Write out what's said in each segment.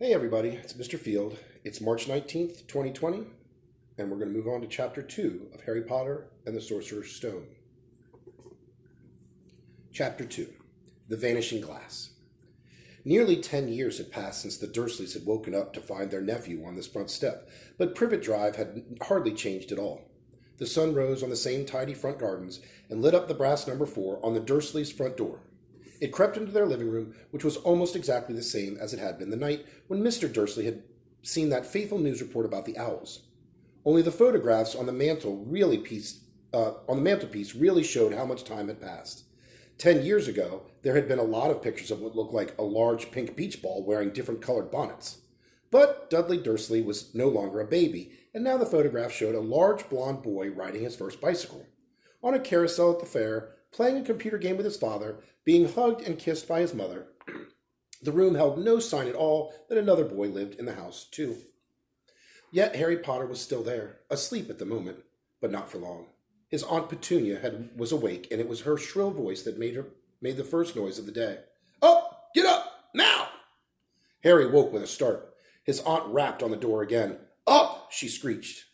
Hey everybody, it's Mr. Field. It's March 19th, 2020, and we're going to move on to Chapter 2 of Harry Potter and the Sorcerer's Stone. Chapter 2, The Vanishing Glass. Nearly 10 years had passed since the Dursleys had woken up to find their nephew on this front step, but Privet Drive had hardly changed at all. The sun rose on the same tidy front gardens and lit up the brass number 4 on the Dursleys' front door. It crept into their living room, which was almost exactly the same as it had been the night when Mr. Dursley had seen that fateful news report about the owls. Only the photographs on the mantelpiece really showed how much time had passed. 10 years ago, there had been a lot of pictures of what looked like a large pink beach ball wearing different colored bonnets. But Dudley Dursley was no longer a baby, and now the photograph showed a large blond boy riding his first bicycle. On a carousel at the fair, playing a computer game with his father, being hugged and kissed by his mother. The room held no sign at all that another boy lived in the house, too. Yet Harry Potter was still there, asleep at the moment, but not for long. His Aunt Petunia was awake, and it was her shrill voice that made the first noise of the day. "Up! Get up! Now!" Harry woke with a start. His aunt rapped on the door again. "Up!" she screeched.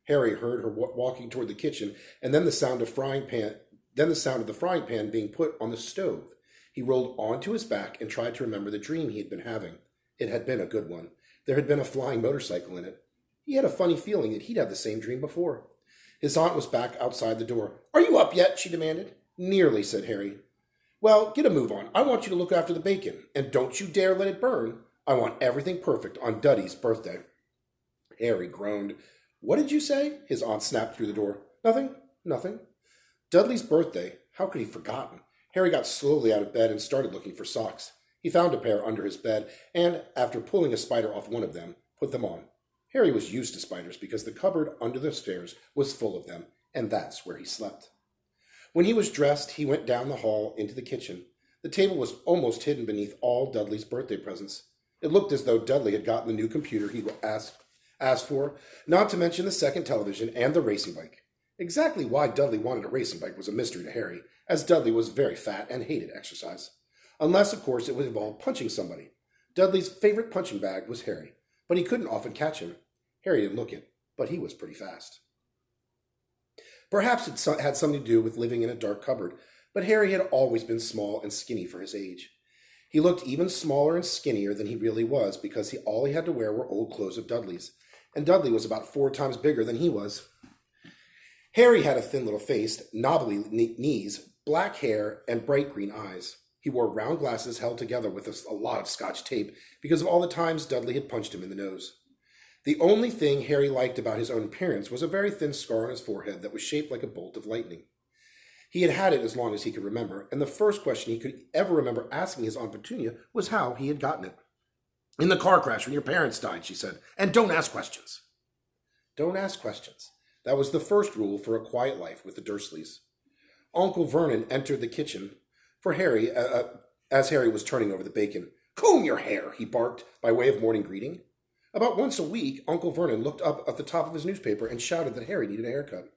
Harry heard her walking toward the kitchen, and then the sound of the frying pan being put on the stove. He rolled onto his back and tried to remember the dream he had been having. It had been a good one. There had been a flying motorcycle in it. He had a funny feeling that he'd had the same dream before. His aunt was back outside the door. "Are you up yet?" she demanded. "Nearly," said Harry. "Well, get a move on. I want you to look after the bacon, and don't you dare let it burn. I want everything perfect on Duddy's birthday." Harry groaned. "What did you say?" His aunt snapped through the door. Nothing. Dudley's birthday. How could he have forgotten? Harry got slowly out of bed and started looking for socks. He found a pair under his bed, and, after pulling a spider off one of them, put them on. Harry was used to spiders because the cupboard under the stairs was full of them, and that's where he slept. When he was dressed, he went down the hall into the kitchen. The table was almost hidden beneath all Dudley's birthday presents. It looked as though Dudley had gotten the new computer he'd asked for, not to mention the second television and the racing bike. Exactly why Dudley wanted a racing bike was a mystery to Harry, as Dudley was very fat and hated exercise. Unless, of course, it would involve punching somebody. Dudley's favorite punching bag was Harry, but he couldn't often catch him. Harry didn't look it, but he was pretty fast. Perhaps it had something to do with living in a dark cupboard, but Harry had always been small and skinny for his age. He looked even smaller and skinnier than he really was because all he had to wear were old clothes of Dudley's, and Dudley was about 4 times bigger than he was. Harry had a thin little face, knobbly knees, black hair, and bright green eyes. He wore round glasses held together with a lot of Scotch tape because of all the times Dudley had punched him in the nose. The only thing Harry liked about his own appearance was a very thin scar on his forehead that was shaped like a bolt of lightning. He had had it as long as he could remember, and the first question he could ever remember asking his Aunt Petunia was how he had gotten it. "In the car crash when your parents died," she said, "and don't ask questions." Don't ask questions. That was the first rule for a quiet life with the Dursleys. Uncle Vernon entered the kitchen for Harry as Harry was turning over the bacon. "Comb your hair," he barked by way of morning greeting. About once a week, Uncle Vernon looked up at the top of his newspaper and shouted that Harry needed a haircut.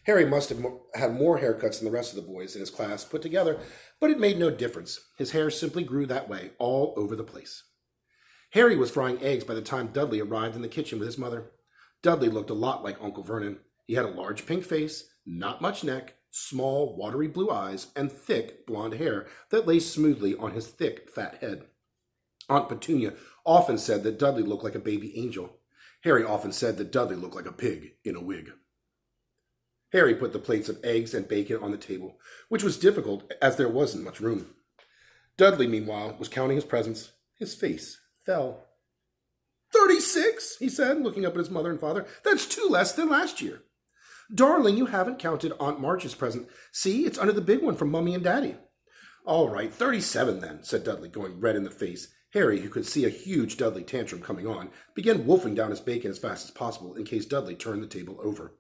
Harry must have had more haircuts than the rest of the boys in his class put together, but it made no difference. His hair simply grew that way all over the place. Harry was frying eggs by the time Dudley arrived in the kitchen with his mother. Dudley looked a lot like Uncle Vernon. He had a large pink face, not much neck, small, watery blue eyes, and thick blonde hair that lay smoothly on his thick, fat head. Aunt Petunia often said that Dudley looked like a baby angel. Harry often said that Dudley looked like a pig in a wig. Harry put the plates of eggs and bacon on the table, which was difficult as there wasn't much room. Dudley, meanwhile, was counting his presents. His face fell. 36, he said, looking up at his mother and father. "That's 2 less than last year." "Darling, you haven't counted Aunt March's present. See, it's under the big one from Mummy and Daddy." "All right, 37 then," said Dudley, going red in the face. Harry, who could see a huge Dudley tantrum coming on, began wolfing down his bacon as fast as possible in case Dudley turned the table over.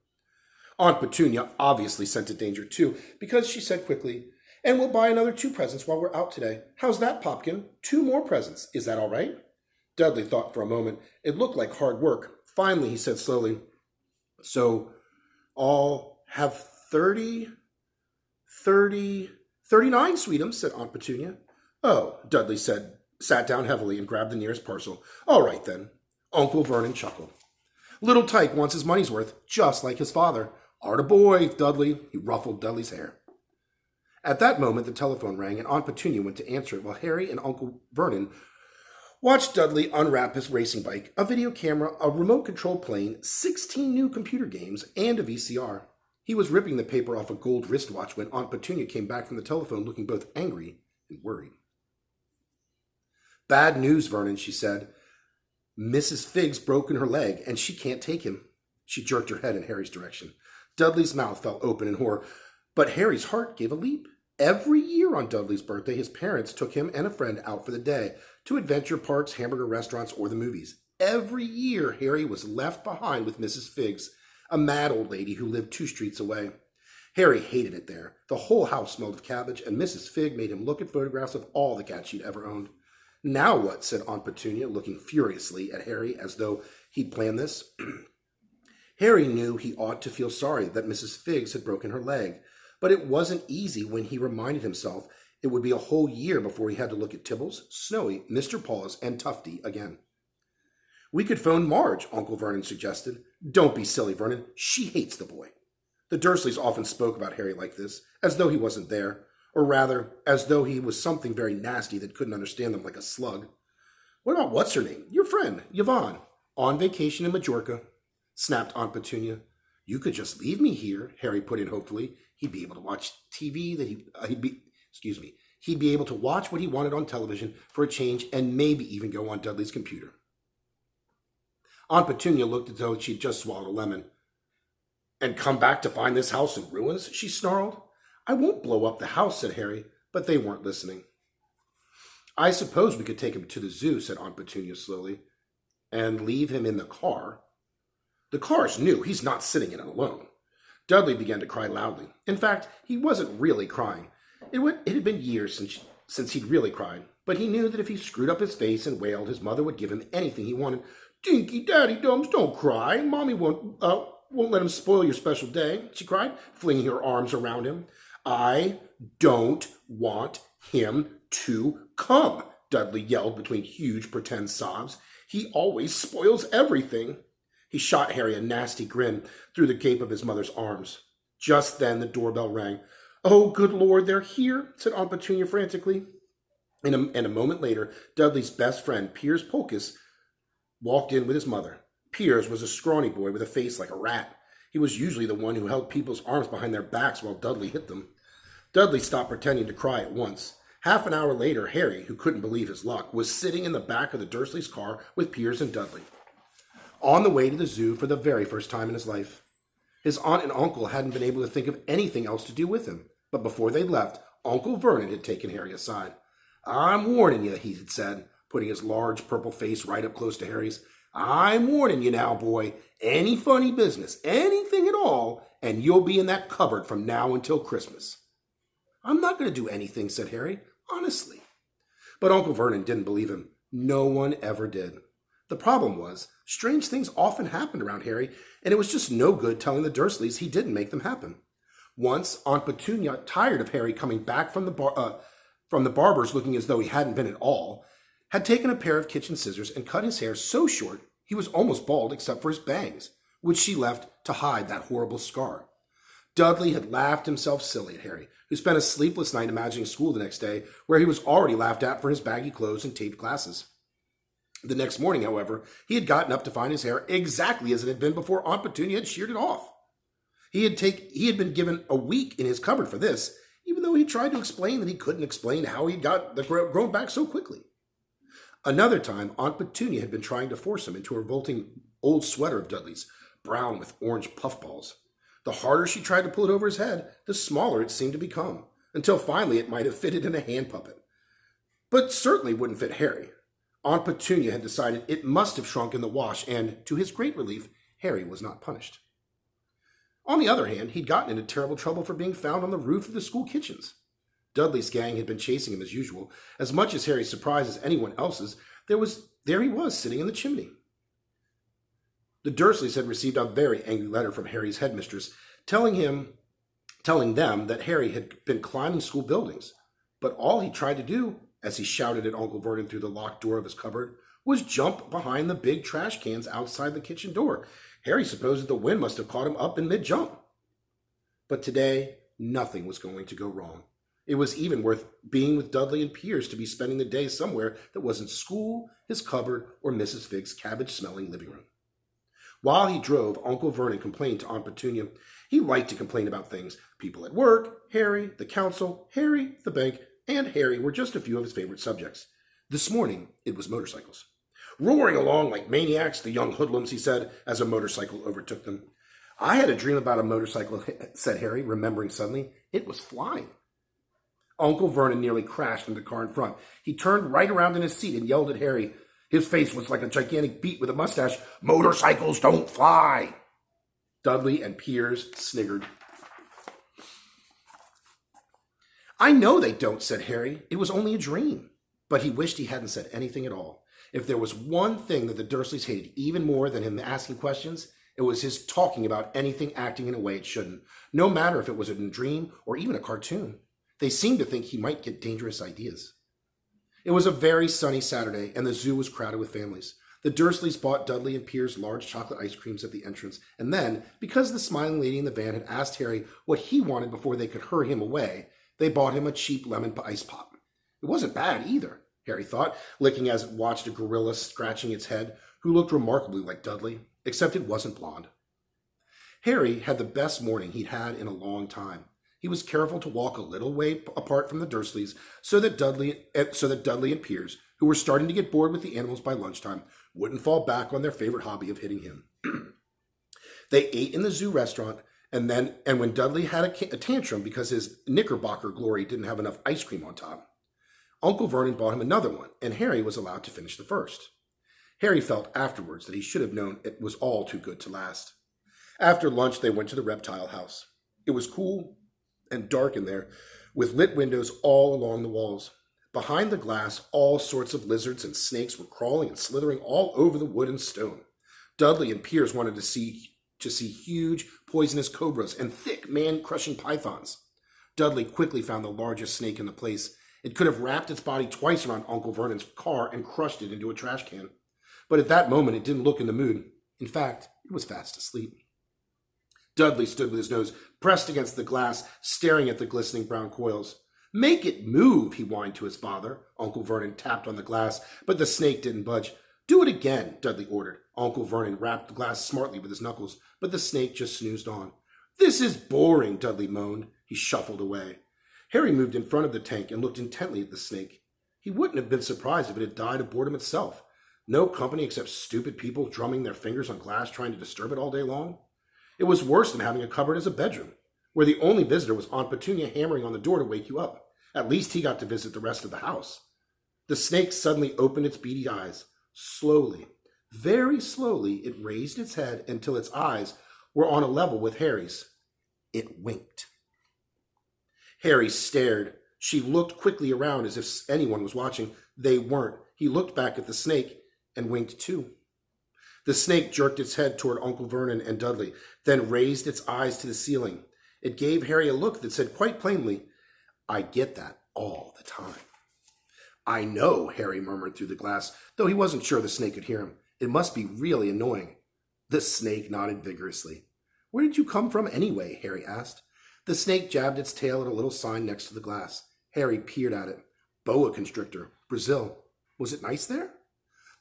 Aunt Petunia obviously scented danger too, because she said quickly, "And we'll buy another 2 presents while we're out today. How's that, Popkin? 2 more presents. Is that all right?" Dudley thought for a moment. It looked like hard work. Finally, he said slowly, "So, I'll have 39, sweetums," said Aunt Petunia. "Oh," Dudley said, sat down heavily and grabbed the nearest parcel. All right, then. Uncle Vernon chuckled. Little Tyke wants his money's worth, just like his father. Art a boy, Dudley. He ruffled Dudley's hair. At that moment, the telephone rang, and Aunt Petunia went to answer it while Harry and Uncle Vernon watched Dudley unwrap his racing bike, a video camera, a remote-controlled plane, 16 new computer games, and a VCR. He was ripping the paper off a gold wristwatch when Aunt Petunia came back from the telephone looking both angry and worried. Bad news, Vernon, she said. Mrs. Figg's broken her leg, and she can't take him. She jerked her head in Harry's direction. Dudley's mouth fell open in horror, but Harry's heart gave a leap. Every year on Dudley's birthday, his parents took him and a friend out for the day to adventure parks, hamburger restaurants, or the movies. Every year, Harry was left behind with Mrs. Figg's, a mad old lady who lived 2 streets away. Harry hated it there. The whole house smelled of cabbage, and Mrs. Figg made him look at photographs of all the cats she'd ever owned. Now what? Said Aunt Petunia, looking furiously at Harry as though he'd planned this. Harry knew he ought to feel sorry that Mrs. Figg's had broken her leg, but it wasn't easy when he reminded himself it would be a whole year before he had to look at Tibbles, Snowy, Mr. Paws, and Tufty again. We could phone Marge, Uncle Vernon suggested. Don't be silly, Vernon. She hates the boy. The Dursleys often spoke about Harry like this, as though he wasn't there, or rather, as though he was something very nasty that couldn't understand them like a slug. What about what's-her-name? Your friend, Yvonne. On vacation in Majorca, snapped Aunt Petunia. You could just leave me here, Harry put in hopefully. He'd be able to watch TV he'd be able to watch what he wanted on television for a change and maybe even go on Dudley's computer. Aunt Petunia looked as though she'd just swallowed a lemon. And come back to find this house in ruins? She snarled. I won't blow up the house, said Harry, but they weren't listening. I suppose we could take him to the zoo, said Aunt Petunia slowly, and leave him in the car. The car's new. He's not sitting in it alone. Dudley began to cry loudly. In fact, he wasn't really crying. It had been years since he'd really cried, but he knew that if he screwed up his face and wailed, his mother would give him anything he wanted. Dinky Daddy Dums, don't cry. Mommy won't let him spoil your special day, she cried, flinging her arms around him. I don't want him to come, Dudley yelled between huge pretend sobs. He always spoils everything. He shot Harry a nasty grin through the gape of his mother's arms. Just then the doorbell rang. Oh, good Lord, they're here, said Aunt Petunia frantically. And a moment later, Dudley's best friend, Piers Polkiss, walked in with his mother. Piers was a scrawny boy with a face like a rat. He was usually the one who held people's arms behind their backs while Dudley hit them. Dudley stopped pretending to cry at once. Half an hour later, Harry, who couldn't believe his luck, was sitting in the back of the Dursleys' car with Piers and Dudley, on the way to the zoo for the very first time in his life. His aunt and uncle hadn't been able to think of anything else to do with him, but before they left, Uncle Vernon had taken Harry aside. I'm warning you, he had said, putting his large purple face right up close to Harry's. I'm warning you now, boy. Any funny business, anything at all, and you'll be in that cupboard from now until Christmas. I'm not going to do anything, said Harry, honestly. But Uncle Vernon didn't believe him. No one ever did. The problem was, strange things often happened around Harry, and it was just no good telling the Dursleys he didn't make them happen. Once, Aunt Petunia, tired of Harry coming back from the barber's looking as though he hadn't been at all, had taken a pair of kitchen scissors and cut his hair so short he was almost bald except for his bangs, which she left to hide that horrible scar. Dudley had laughed himself silly at Harry, who spent a sleepless night imagining school the next day, where he was already laughed at for his baggy clothes and taped glasses. The next morning, however, he had gotten up to find his hair exactly as it had been before Aunt Petunia had sheared it off. He had been given a week in his cupboard for this, even though he tried to explain that he couldn't explain how he got the grown back so quickly. Another time, Aunt Petunia had been trying to force him into a revolting old sweater of Dudley's, brown with orange puffballs. The harder she tried to pull it over his head, the smaller it seemed to become, until finally it might have fitted in a hand puppet. But certainly wouldn't fit Harry. Aunt Petunia had decided it must have shrunk in the wash, and, to his great relief, Harry was not punished. On the other hand, he'd gotten into terrible trouble for being found on the roof of the school kitchens. Dudley's gang had been chasing him as usual. As much as Harry's surprise as anyone else's, there he was, sitting in the chimney. The Dursleys had received a very angry letter from Harry's headmistress, telling them that Harry had been climbing school buildings. But all he tried to do as he shouted at Uncle Vernon through the locked door of his cupboard, was jump behind the big trash cans outside the kitchen door. Harry supposed that the wind must have caught him up in mid-jump. But today, nothing was going to go wrong. It was even worth being with Dudley and Piers to be spending the day somewhere that wasn't school, his cupboard, or Mrs. Fig's cabbage-smelling living room. While he drove, Uncle Vernon complained to Aunt Petunia. He liked to complain about things. People at work, Harry, the council, Harry, the bank, and Harry were just a few of his favorite subjects. This morning, it was motorcycles. Roaring along like maniacs, the young hoodlums, he said, as a motorcycle overtook them. I had a dream about a motorcycle, said Harry, remembering suddenly. It was flying. Uncle Vernon nearly crashed into the car in front. He turned right around in his seat and yelled at Harry. His face was like a gigantic beet with a mustache. Motorcycles don't fly! Dudley and Piers sniggered. I know they don't, said Harry. It was only a dream. But he wished he hadn't said anything at all. If there was one thing that the Dursleys hated even more than him asking questions, it was his talking about anything acting in a way it shouldn't, no matter if it was a dream or even a cartoon. They seemed to think he might get dangerous ideas. It was a very sunny Saturday, and the zoo was crowded with families. The Dursleys bought Dudley and Piers large chocolate ice creams at the entrance, and then, because the smiling lady in the van had asked Harry what he wanted before they could hurry him away, they bought him a cheap lemon ice pop. It wasn't bad either, Harry thought, licking as it watched a gorilla scratching its head, who looked remarkably like Dudley, except it wasn't blonde. Harry had the best morning he'd had in a long time. He was careful to walk a little way apart from the Dursleys so that Dudley and Piers, who were starting to get bored with the animals by lunchtime, wouldn't fall back on their favorite hobby of hitting him. They ate in the zoo restaurant, and when Dudley had a tantrum because his Knickerbocker glory didn't have enough ice cream on top, Uncle Vernon bought him another one, and Harry was allowed to finish the first. Harry felt afterwards that he should have known it was all too good to last. After lunch, they went to the reptile house. It was cool and dark in there, with lit windows all along the walls. Behind the glass, all sorts of lizards and snakes were crawling and slithering all over the wood and stone. Dudley and Piers wanted to see huge, poisonous cobras and thick, man-crushing pythons. Dudley quickly found the largest snake in the place. It could have wrapped its body twice around Uncle Vernon's car and crushed it into a trash can. But at that moment, it didn't look in the mood. In fact, it was fast asleep. Dudley stood with his nose pressed against the glass, staring at the glistening brown coils. Make it move, he whined to his father. Uncle Vernon tapped on the glass, but the snake didn't budge. Do it again, Dudley ordered. Uncle Vernon rapped the glass smartly with his knuckles, but the snake just snoozed on. This is boring, Dudley moaned. He shuffled away. Harry moved in front of the tank and looked intently at the snake. He wouldn't have been surprised if it had died of boredom itself. No company except stupid people drumming their fingers on glass trying to disturb it all day long. It was worse than having a cupboard as a bedroom, where the only visitor was Aunt Petunia hammering on the door to wake you up. At least he got to visit the rest of the house. The snake suddenly opened its beady eyes. Slowly, very slowly, it raised its head until its eyes were on a level with Harry's. It winked. Harry stared. She looked quickly around as if anyone was watching. They weren't. He looked back at the snake and winked too. The snake jerked its head toward Uncle Vernon and Dudley, then raised its eyes to the ceiling. It gave Harry a look that said quite plainly, I get that all the time. I know, Harry murmured through the glass, though he wasn't sure the snake could hear him. It must be really annoying. The snake nodded vigorously. Where did you come from anyway? Harry asked. The snake jabbed its tail at a little sign next to the glass. Harry peered at it. Boa constrictor, Brazil. Was it nice there?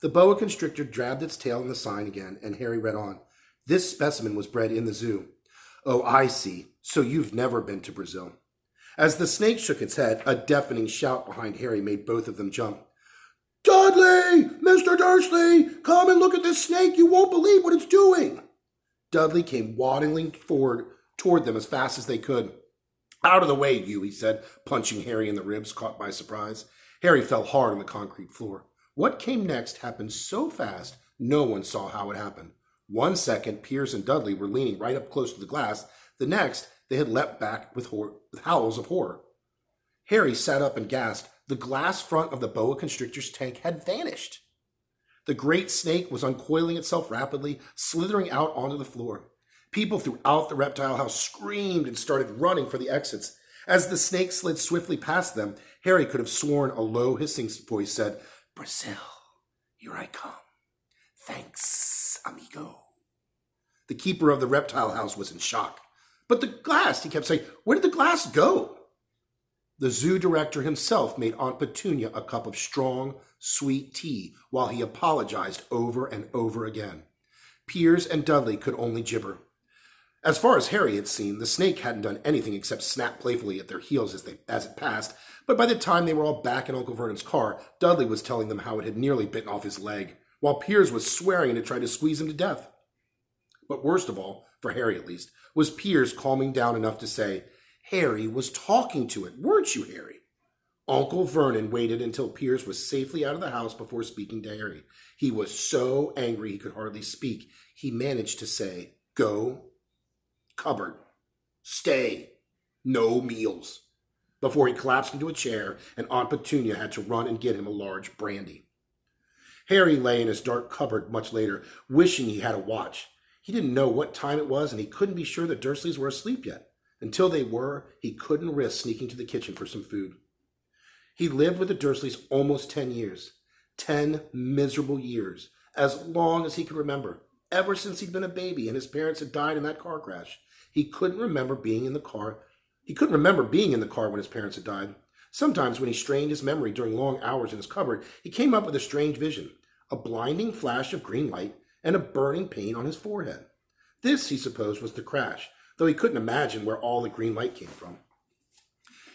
The boa constrictor jabbed its tail on the sign again, and Harry read on. This specimen was bred in the zoo. Oh, I see. So you've never been to Brazil. As the snake shook its head, a deafening shout behind Harry made both of them jump. Dudley! Mr. Dursley! Come and look at this snake! You won't believe what it's doing! Dudley came waddling forward toward them as fast as they could. Out of the way, you, he said, punching Harry in the ribs, caught by surprise. Harry fell hard on the concrete floor. What came next happened so fast, no one saw how it happened. 1 second, Piers and Dudley were leaning right up close to the glass. The next, they had leapt back with howls of horror. Harry sat up and gasped. The glass front of the boa constrictor's tank had vanished. The great snake was uncoiling itself rapidly, slithering out onto the floor. People throughout the reptile house screamed and started running for the exits. As the snake slid swiftly past them, Harry could have sworn a low hissing voice said, "Brazil, here I come. Thanks, amigo." The keeper of the reptile house was in shock. "But the glass," he kept saying. "Where did the glass go?" The zoo director himself made Aunt Petunia a cup of strong, sweet tea while he apologized over and over again. Piers and Dudley could only gibber. As far as Harry had seen, the snake hadn't done anything except snap playfully at their heels as it passed, but by the time they were all back in Uncle Vernon's car, Dudley was telling them how it had nearly bitten off his leg, while Piers was swearing it tried to squeeze him to death. But worst of all, for Harry at least, was Piers calming down enough to say, "Harry was talking to it, weren't you, Harry?" Uncle Vernon waited until Piers was safely out of the house before speaking to Harry. He was so angry he could hardly speak. He managed to say, "Go, cupboard, stay, no meals," before he collapsed into a chair and Aunt Petunia had to run and get him a large brandy. Harry lay in his dark cupboard much later, wishing he had a watch. He didn't know what time it was, and he couldn't be sure the Dursleys were asleep yet. Until they were, he couldn't risk sneaking to the kitchen for some food. He lived with the Dursleys almost 10 years. 10 miserable years. As long as he could remember. Ever since he'd been a baby and his parents had died in that car crash. He couldn't remember being in the car. He couldn't remember being in the car when his parents had died. Sometimes when he strained his memory during long hours in his cupboard, he came up with a strange vision. A blinding flash of green light and a burning pain on his forehead. This, he supposed, was the crash, though he couldn't imagine where all the green light came from.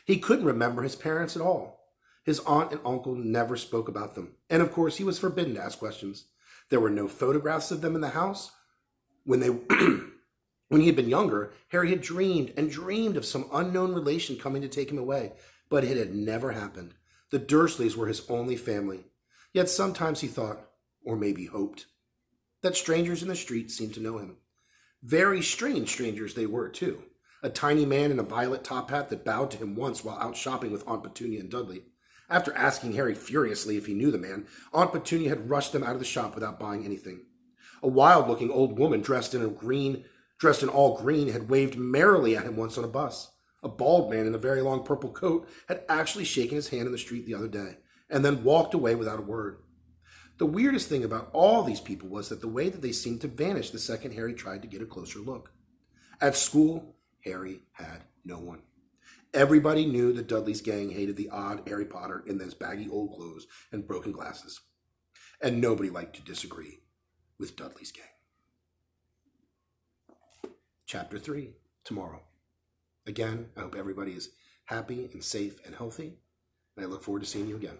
He couldn't remember his parents at all. His aunt and uncle never spoke about them, and of course he was forbidden to ask questions. There were no photographs of them in the house. When he had been younger, Harry had dreamed and dreamed of some unknown relation coming to take him away, but it had never happened. The Dursleys were his only family. Yet sometimes he thought, or maybe hoped, that strangers in the street seemed to know him. Very strange strangers they were, too. A tiny man in a violet top hat that bowed to him once while out shopping with Aunt Petunia and Dudley. After asking Harry furiously if he knew the man, Aunt Petunia had rushed them out of the shop without buying anything. A wild-looking old woman dressed in all green had waved merrily at him once on a bus. A bald man in a very long purple coat had actually shaken his hand in the street the other day, and then walked away without a word. The weirdest thing about all these people was that the way that they seemed to vanish the second Harry tried to get a closer look. At school, Harry had no one. Everybody knew the Dudley's gang hated the odd Harry Potter in his baggy old clothes and broken glasses. And nobody liked to disagree with Dudley's gang. Chapter 3, tomorrow. Again, I hope everybody is happy and safe and healthy, and I look forward to seeing you again.